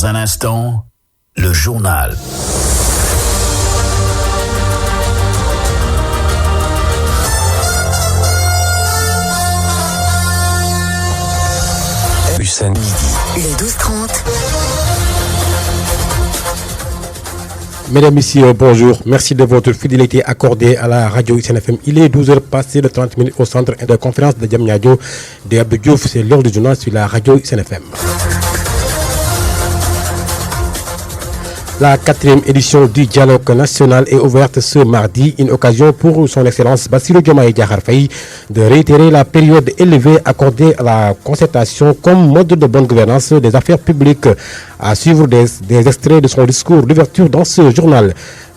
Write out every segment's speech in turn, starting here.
Dans un instant, le journal. Hussein Midi. Le 12-30. Mesdames, Messieurs, bonjour. Merci de votre fidélité accordée à la radio XNFM. Il est 12h passé de 30 minutes au centre de conférence de Diamniadio de Abdou Diouf. C'est l'heure du journal sur la radio XNFM. La 4e édition du dialogue national est ouverte ce mardi, une occasion pour son Excellence Bassirou Diomaye Diakhar Faye de réitérer la période élevée accordée à la concertation comme mode de bonne gouvernance des affaires publiques. À suivre des extraits de son discours d'ouverture dans ce journal.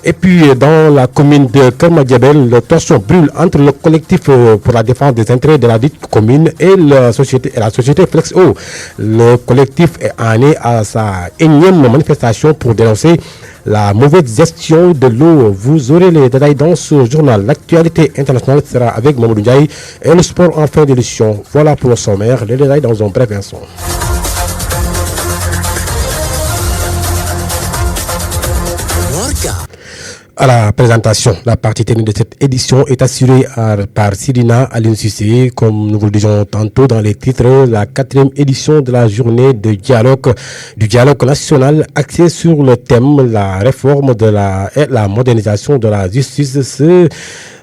Et puis, dans la commune de Kermadiabel, le torchon brûle entre le collectif pour la défense des intérêts de la dite commune et la société Flexo. Le collectif est amené à sa énième manifestation pour dénoncer la mauvaise gestion de l'eau. Vous aurez les détails dans ce journal. L'actualité internationale sera avec Mamadou Ndiaye et le sport en fin d'édition. Voilà pour le sommaire. Les détails dans un bref instant. À la présentation, la partie technique de cette édition est assurée par Sidina Aline Sissé. Comme nous vous le disons tantôt dans les titres, la 4e édition de la journée du dialogue national axée sur le thème la réforme et la modernisation de la justice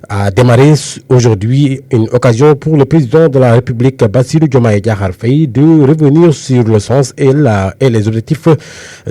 a démarré aujourd'hui, une occasion pour le président de la République Bassirou Diomaye Diakhar Faye de revenir sur le sens et les objectifs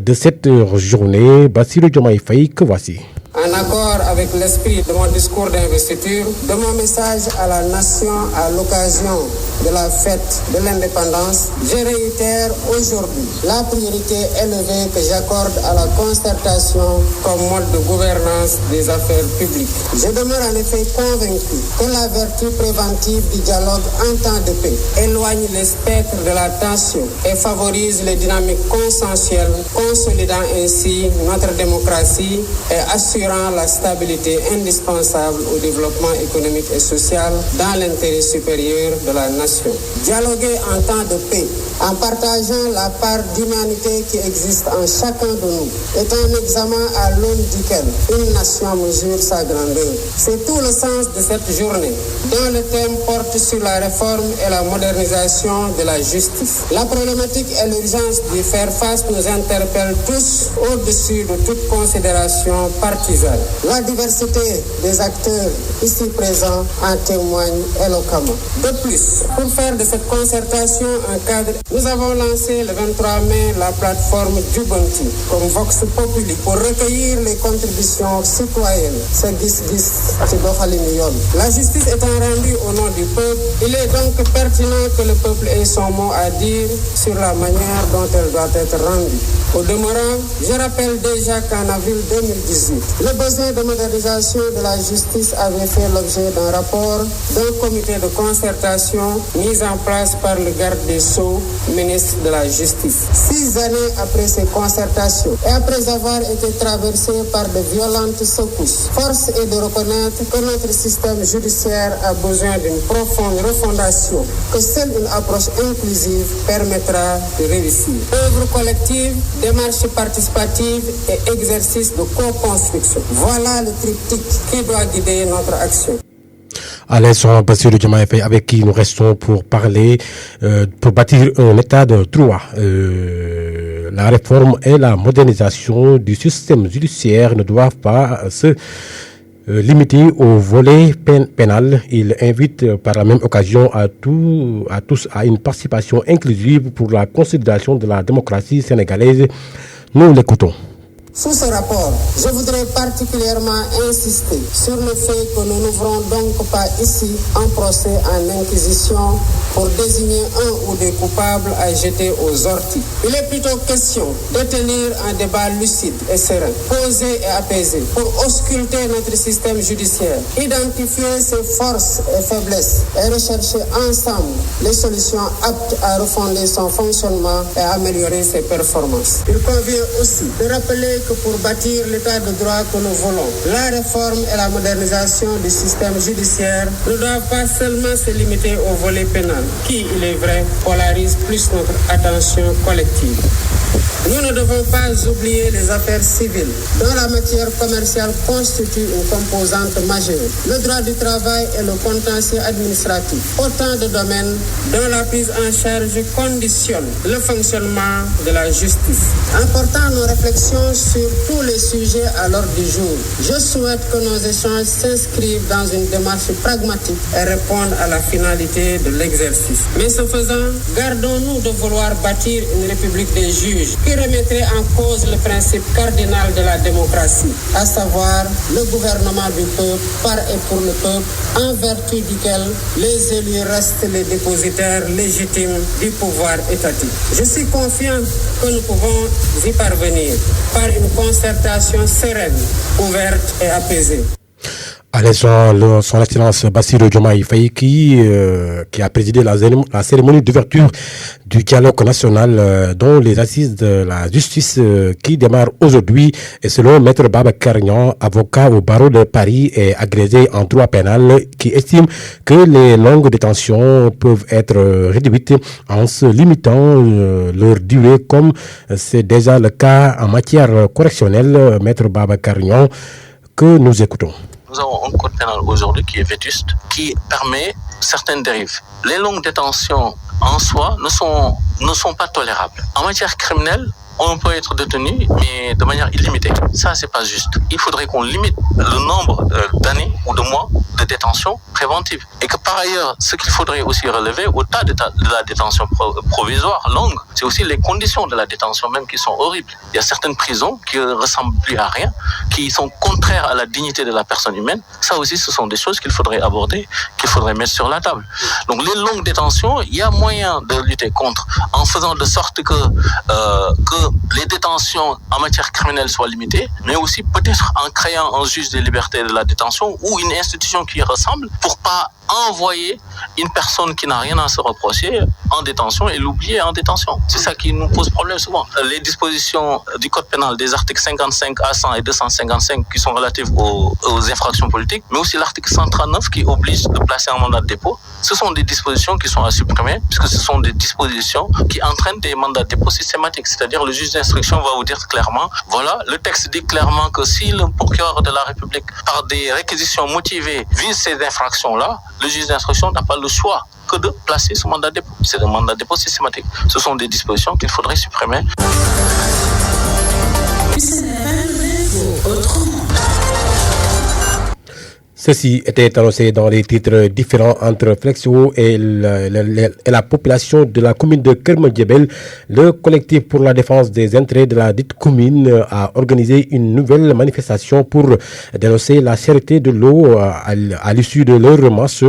de cette journée. Bassirou Diomaye Faye, que voici. En accord avec l'esprit de mon discours d'investiture, de mon message à la nation à l'occasion de la fête de l'indépendance, je réitère aujourd'hui la priorité élevée que j'accorde à la concertation comme mode de gouvernance des affaires publiques. Je demeure en effet convaincu que la vertu préventive du dialogue en temps de paix éloigne les spectres de la tension et favorise les dynamiques consensuelles, consolidant ainsi notre démocratie et assurant la stabilité indispensable au développement économique et social dans l'intérêt supérieur de la nation. Dialoguer en temps de paix, en partageant la part d'humanité qui existe en chacun de nous, est un examen à l'aune duquel une nation mesure sa grandeur. C'est tout le sens de cette journée, dont le thème porte sur la réforme et la modernisation de la justice. La problématique et l'urgence d'y faire face nous interpellent tous au-dessus de toute considération partisane. La diversité des acteurs ici présents en témoigne éloquemment. De plus, pour faire de cette concertation un cadre, nous avons lancé le 23 mai la plateforme Djubanti comme Vox Populi pour recueillir les contributions citoyennes. C'est 10-10 ci doxalinu yoon. La justice étant rendue au nom du peuple, il est donc pertinent que le peuple ait son mot à dire sur la manière dont elle doit être rendue. Au demeurant, je rappelle déjà qu'en avril 2018, le besoin de modernisation de la justice avait fait l'objet d'un rapport d'un comité de concertation mis en place par le garde des Sceaux, ministre de la Justice. 6 années après ces concertations et après avoir été traversées par de violentes secousses, force est de reconnaître que notre système judiciaire a besoin d'une profonde refondation, que seule une approche inclusive permettra de réussir. Œuvre collective, démarche participative et exercice de co-construction. Voilà le triptyque qui doit guider notre action. À l'instant, Bassirou Diomaye Faye, avec qui nous restons pour parler, pour bâtir un état de droit. La réforme et la modernisation du système judiciaire ne doivent pas se limité au volet pénal. Il invite par la même occasion à tous à une participation inclusive pour la consolidation de la démocratie sénégalaise. Nous l'écoutons. Sous ce rapport, je voudrais particulièrement insister sur le fait que nous n'ouvrons donc pas ici un procès en inquisition pour désigner un ou des coupables à jeter aux orties. Il est plutôt question de tenir un débat lucide et serein, posé et apaisé, pour ausculter notre système judiciaire, identifier ses forces et faiblesses et rechercher ensemble les solutions aptes à refonder son fonctionnement et à améliorer ses performances. Il convient aussi de rappeler que pour bâtir l'état de droit que nous voulons, la réforme et la modernisation du système judiciaire ne doivent pas seulement se limiter au volet pénal, qui, il est vrai, polarise plus notre attention collective. Nous ne devons pas oublier les affaires civiles, dont la matière commerciale constitue une composante majeure. Le droit du travail et le contentieux administratif. Autant de domaines dont la prise en charge conditionne le fonctionnement de la justice. En portant nos réflexions sur tous les sujets à l'ordre du jour, je souhaite que nos échanges s'inscrivent dans une démarche pragmatique et répondent à la finalité de l'exercice. Mais ce faisant, gardons-nous de vouloir bâtir une république des juges qui remettrait en cause le principe cardinal de la démocratie, à savoir le gouvernement du peuple, par et pour le peuple, en vertu duquel les élus restent les dépositaires légitimes du pouvoir étatique. Je suis confiant que nous pouvons y parvenir par une concertation sereine, ouverte et apaisée. Allégeant son excellence Bassirou Diomaye Faye qui a présidé la cérémonie d'ouverture du dialogue national dont les assises de la justice qui démarrent aujourd'hui et selon Maître Babacar Niang, avocat au barreau de Paris et agrégé en droit pénal, qui estime que les longues détentions peuvent être réduites en se limitant leur durée comme c'est déjà le cas en matière correctionnelle. Maître Babacar Niang que nous écoutons. Nous avons un code pénal aujourd'hui qui est vétuste, qui permet certaines dérives. Les longues détentions en soi ne sont pas tolérables. En matière criminelle, on peut être détenu, mais de manière illimitée. Ça, c'est pas juste. Il faudrait qu'on limite le nombre d'années ou de mois de détention préventive. Et que par ailleurs, ce qu'il faudrait aussi relever, au-delà de la détention provisoire longue, c'est aussi les conditions de la détention même qui sont horribles. Il y a certaines prisons qui ne ressemblent plus à rien, qui sont contraires à la dignité de la personne humaine. Ça aussi, ce sont des choses qu'il faudrait aborder, qu'il faudrait mettre sur la table. Donc les longues détentions, il y a moyen de lutter contre en faisant de sorte que les détentions en matière criminelle soient limitées, mais aussi peut-être en créant un juge des libertés de la détention ou une institution qui ressemble pour pas envoyer une personne qui n'a rien à se reprocher en détention et l'oublier en détention. C'est ça qui nous pose problème souvent. Les dispositions du code pénal des articles 55 à 100 et 255 qui sont relatives aux infractions politiques, mais aussi l'article 139 qui oblige de placer un mandat de dépôt, ce sont des dispositions qui sont à supprimer puisque ce sont des dispositions qui entraînent des mandats de dépôt systématiques. C'est-à-dire le juge d'instruction va vous dire clairement, voilà, le texte dit clairement que si le procureur de la République, par des réquisitions motivées, vise ces infractions-là, le juge d'instruction n'a pas le choix que de placer ce mandat de dépôt. C'est un mandat de dépôt systématique. Ce sont des dispositions qu'il faudrait supprimer. Ceci était annoncé dans les titres différents entre Flexio et la population de la commune de Kermadiébel. Le collectif pour la défense des intérêts de la dite commune a organisé une nouvelle manifestation pour dénoncer la cherté de l'eau à l'issue de leur marche.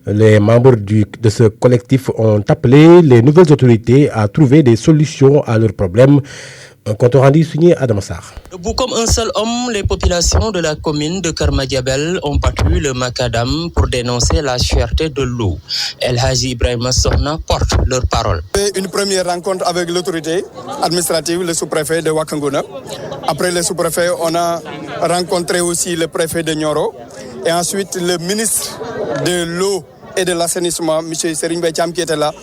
Les membres de ce collectif ont appelé les nouvelles autorités à trouver des solutions à leurs problèmes. Un compte rendu signé à Damassar. Debout comme un seul homme, les populations de la commune de Kermadiébel ont battu le macadam pour dénoncer la cherté de l'eau. El Hadji Ibrahima Sohna porte leur parole. Une première rencontre avec l'autorité administrative, le sous-préfet de Wakangona. Après le sous-préfet, on a rencontré aussi le préfet de Nioro et ensuite le ministre de l'eau et de l'assainissement, M. Serigne Becham, qui était là,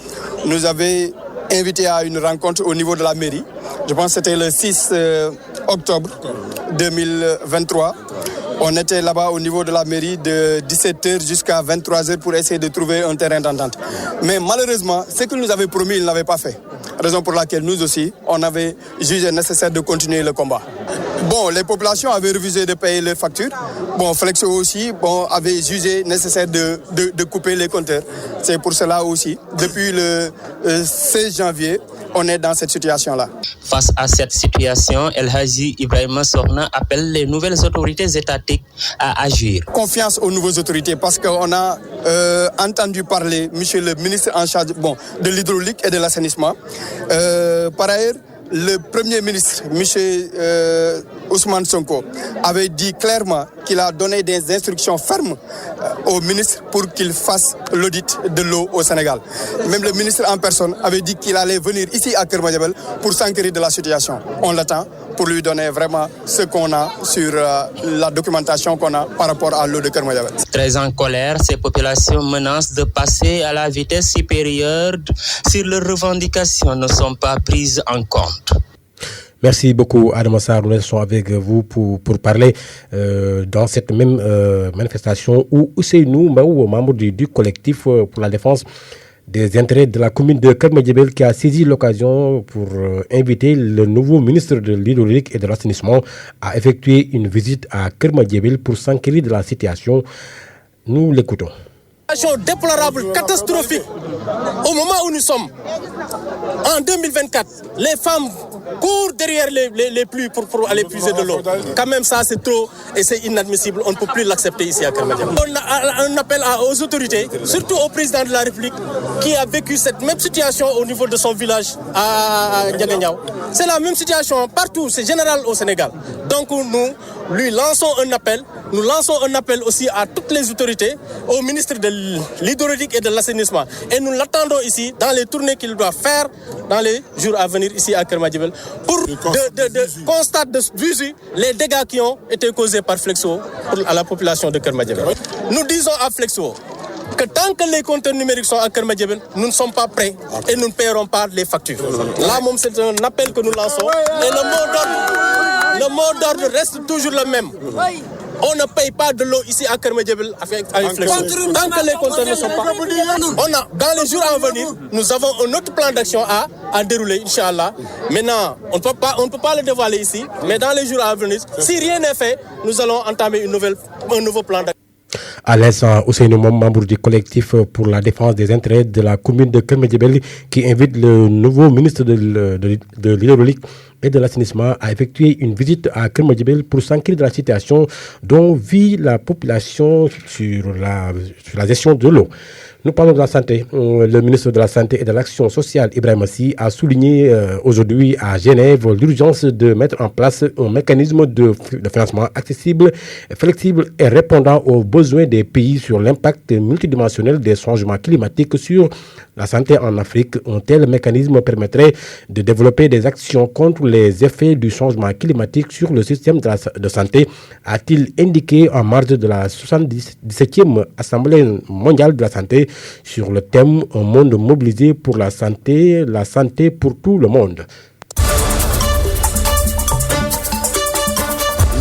nous avait invité à une rencontre au niveau de la mairie. Je pense que c'était le 6 octobre 2023. On était là-bas au niveau de la mairie de 17h jusqu'à 23h pour essayer de trouver un terrain d'entente. Mais malheureusement, ce qu'il nous avait promis, il n'avait pas fait. Raison pour laquelle nous aussi, on avait jugé nécessaire de continuer le combat. Bon, les populations avaient refusé de payer leurs factures. Bon, Flexo aussi avait jugé nécessaire de couper les compteurs. C'est pour cela aussi, depuis le 16 janvier, on est dans cette situation-là. Face à cette situation, El Hadji Ibrahima Sohna appelle les nouvelles autorités étatiques à agir. Confiance aux nouvelles autorités parce qu'on a entendu parler monsieur le ministre en charge de l'hydraulique et de l'assainissement. Par ailleurs, le Premier ministre, M. Ousmane Sonko, avait dit clairement qu'il a donné des instructions fermes au ministre pour qu'il fasse l'audit de l'eau au Sénégal. Même le ministre en personne avait dit qu'il allait venir ici à Kermadiébel pour s'enquérir de la situation. On l'attend pour lui donner vraiment ce qu'on a sur la documentation qu'on a par rapport à l'eau de Kermadiébel. Très en colère, ces populations menacent de passer à la vitesse supérieure si leurs revendications ne sont pas prises en compte. Merci beaucoup, Adam Assar. Nous sommes avec vous pour parler dans cette même manifestation où Ousseynou Mbaou, membre du collectif pour la défense des intérêts de la commune de Keur Madiabel, qui a saisi l'occasion pour inviter le nouveau ministre de l'Hydraulique et de l'Assainissement à effectuer une visite à Keur Madiabel pour s'enquérir de la situation. Nous l'écoutons. Situation déplorable, catastrophique. Au moment où nous sommes, en 2024, les femmes courent derrière les pluies pour aller puiser de l'eau. Quand même, ça, c'est trop et c'est inadmissible. On ne peut plus l'accepter ici à Keur Madiabel. On appelle aux autorités, surtout au président de la République, qui a vécu cette même situation au niveau de son village à Ndiaganiao. C'est la même situation partout, c'est général au Sénégal. Donc nous lui lançons un appel. Nous lançons un appel aussi à toutes les autorités, au ministre de l'Hydraulique et de l'Assainissement. Et nous l'attendons ici dans les tournées qu'il doit faire dans les jours à venir ici à Keur Madiabel pour constater de visu les dégâts qui ont été causés par Flexo à la population de Keur Madiabel. Nous disons à Flexo que tant que les compteurs numériques sont à Keur Madiabel, nous ne sommes pas prêts et nous ne paierons pas les factures. Là, c'est un appel que nous lançons et le mot d'ordre reste toujours le même. On ne paye pas de l'eau ici à Keur Madiabel avec Flexo. Tant que les compteurs ne sont pas... dans les jours à venir, nous avons un autre plan d'action à dérouler, Inch'Allah. Maintenant, on ne peut pas le dévoiler ici, mais dans les jours à venir, si rien n'est fait, nous allons entamer un nouveau plan d'action. À l'instant, Ousseynou Mom, membre du collectif pour la défense des intérêts de la commune de Keur Madiabel, qui invite le nouveau ministre de l'Hydraulique et de l'Assainissement à effectuer une visite à Keur Madiabel pour s'enquérir de la situation dont vit la population sur la gestion de l'eau. Nous parlons de la santé. Le ministre de la Santé et de l'Action sociale, Ibrahima Sy, a souligné aujourd'hui à Genève l'urgence de mettre en place un mécanisme de financement accessible, flexible et répondant aux besoins des pays sur l'impact multidimensionnel des changements climatiques sur la santé en Afrique. Un tel mécanisme permettrait de développer des actions contre les effets du changement climatique sur le système de santé, a-t-il indiqué en marge de la 77e Assemblée mondiale de la santé sur le thème « Un monde mobilisé pour la santé pour tout le monde ».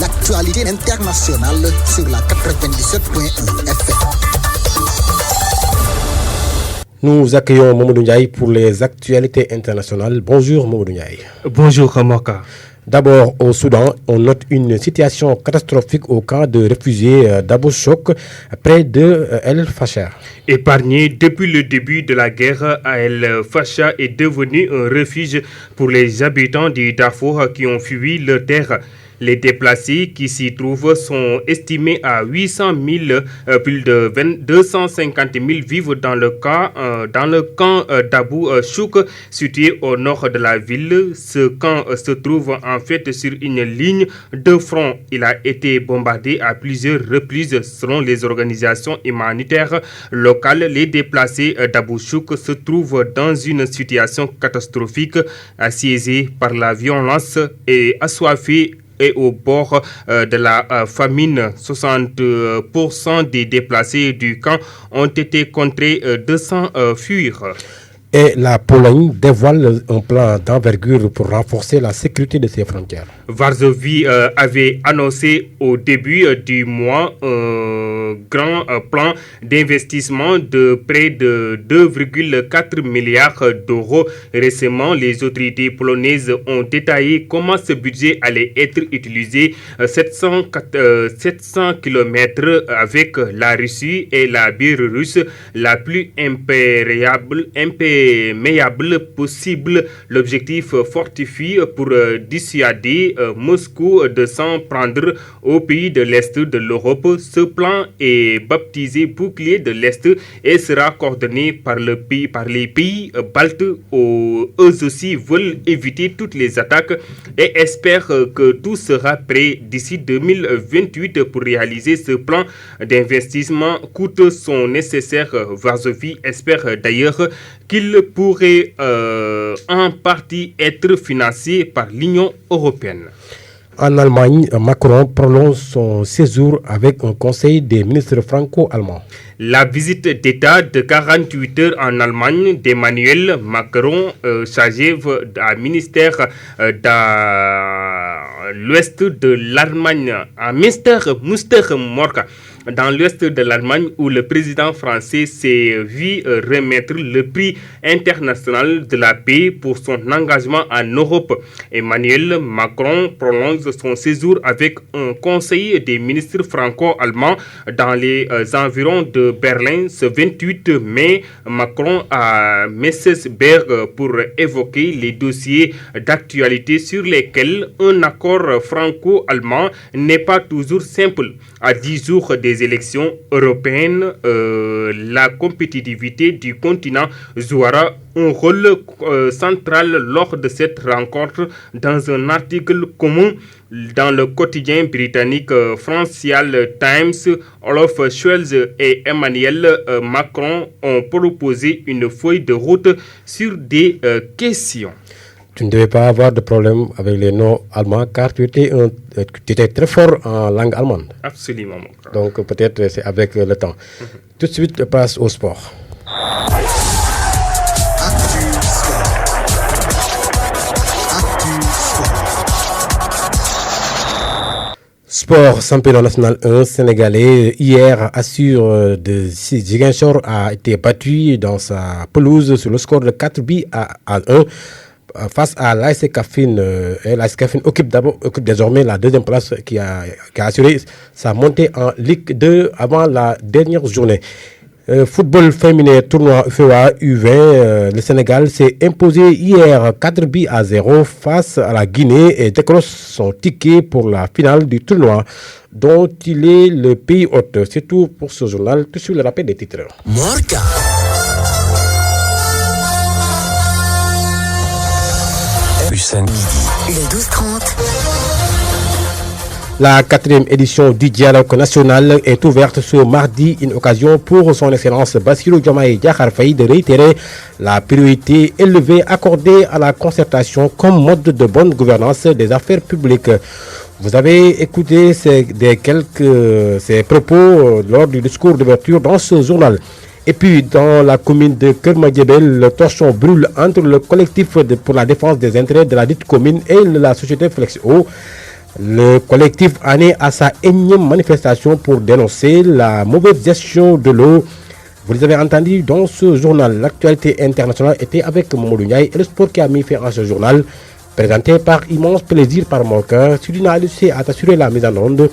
L'actualité internationale sur la 97.1 FM. Nous accueillons Mamadou Ndiaye pour les actualités internationales. Bonjour Mamadou Ndiaye. Bonjour Kamaka. D'abord, au Soudan, on note une situation catastrophique au camp de réfugiés d'Abou Chouk, près de El Fasher. Épargné depuis le début de la guerre, El Fasher est devenu un refuge pour les habitants du Darfour qui ont fui leur terre. Les déplacés qui s'y trouvent sont estimés à 800 000, plus de 250 000 vivent dans le camp d'Abou Chouk, situé au nord de la ville. Ce camp se trouve en fait sur une ligne de front. Il a été bombardé à plusieurs reprises. Selon les organisations humanitaires locales, les déplacés d'Abou Chouk se trouvent dans une situation catastrophique, assiégés par la violence et assoiffés et au bord de la famine. 60% des déplacés du camp ont été contraints de s'enfuir. Et la Pologne dévoile un plan d'envergure pour renforcer la sécurité de ses frontières. Varsovie avait annoncé au début du mois un grand plan d'investissement de près de 2,4 milliards d'euros. Récemment, les autorités polonaises ont détaillé comment ce budget allait être utilisé. 700 km avec la Russie et la Biélorusse, la plus imperméable possible. L'objectif fortifie pour dissuader Moscou de s'en prendre aux pays de l'Est de l'Europe. Ce plan est baptisé bouclier de l'Est et sera coordonné par les pays baltes. Eux aussi veulent éviter toutes les attaques et espèrent que tout sera prêt d'ici 2028 pour réaliser ce plan d'investissement. Coûte sont nécessaires. Varsovie espère d'ailleurs qu'il pourrait en partie être financé par l'Union européenne. En Allemagne, Macron prolonge son séjour avec un conseil des ministres franco-allemands. La visite d'État de 48 heures en Allemagne d'Emmanuel Macron s'achève à ministère dans l'ouest de l'Allemagne, à Münster-Morka, dans l'ouest de l'Allemagne, où le président français s'est vu remettre le prix international de la paix pour son engagement en Europe. Emmanuel Macron prolonge son séjour avec un conseil des ministres franco-allemands dans les environs de Berlin ce 28 mai. Macron à Messesberg pour évoquer les dossiers d'actualité sur lesquels un accord franco-allemand n'est pas toujours simple. À 10 jours des élections européennes, la compétitivité du continent jouera un rôle central lors de cette rencontre. Dans un article commun dans le quotidien britannique Financial Times, Olaf Scholz et Emmanuel Macron ont proposé une feuille de route sur des questions. Tu ne devais pas avoir de problème avec les noms allemands car tu étais très fort en langue allemande. Absolument. Donc peut-être c'est avec le temps. Tout de suite, passe au sport. Sport, championnat national 1 sénégalais, hier assure de Ziguinchor a été battu dans sa pelouse sur le score de 4 buts à 1 face à l'ASC Kaffrine. L'ASC Kaffrine occupe désormais la deuxième place qui a assuré sa montée en Ligue 2 avant la dernière journée. Football féminin tournoi UFOA U20, le Sénégal s'est imposé hier 4 buts à 0 face à la Guinée et décroche son ticket pour la finale du tournoi dont il est le pays hôte. C'est tout pour ce journal. Tout de suite le rappel des titres. Morka. Le 12-30. La 4e édition du dialogue national est ouverte ce mardi, une occasion pour son Excellence Bassirou Diomaye Diakhar Faye de réitérer la priorité élevée accordée à la concertation comme mode de bonne gouvernance des affaires publiques. Vous avez écouté ces propos lors du discours d'ouverture dans ce journal. Et puis, dans la commune de Kermadjebel, le torchon brûle entre le collectif pour la défense des intérêts de la dite commune et la société Flexo. Le collectif en est à sa énième manifestation pour dénoncer la mauvaise gestion de l'eau. Vous les avez entendus dans ce journal. L'actualité internationale était avec Mamadou Ndiaye et le sport qui a mis fin à ce journal. Présenté par immense plaisir par mon cœur. Sudina Lucie a assuré la mise en onde.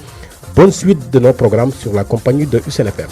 Bonne suite de nos programmes sur la compagnie de UCNFM.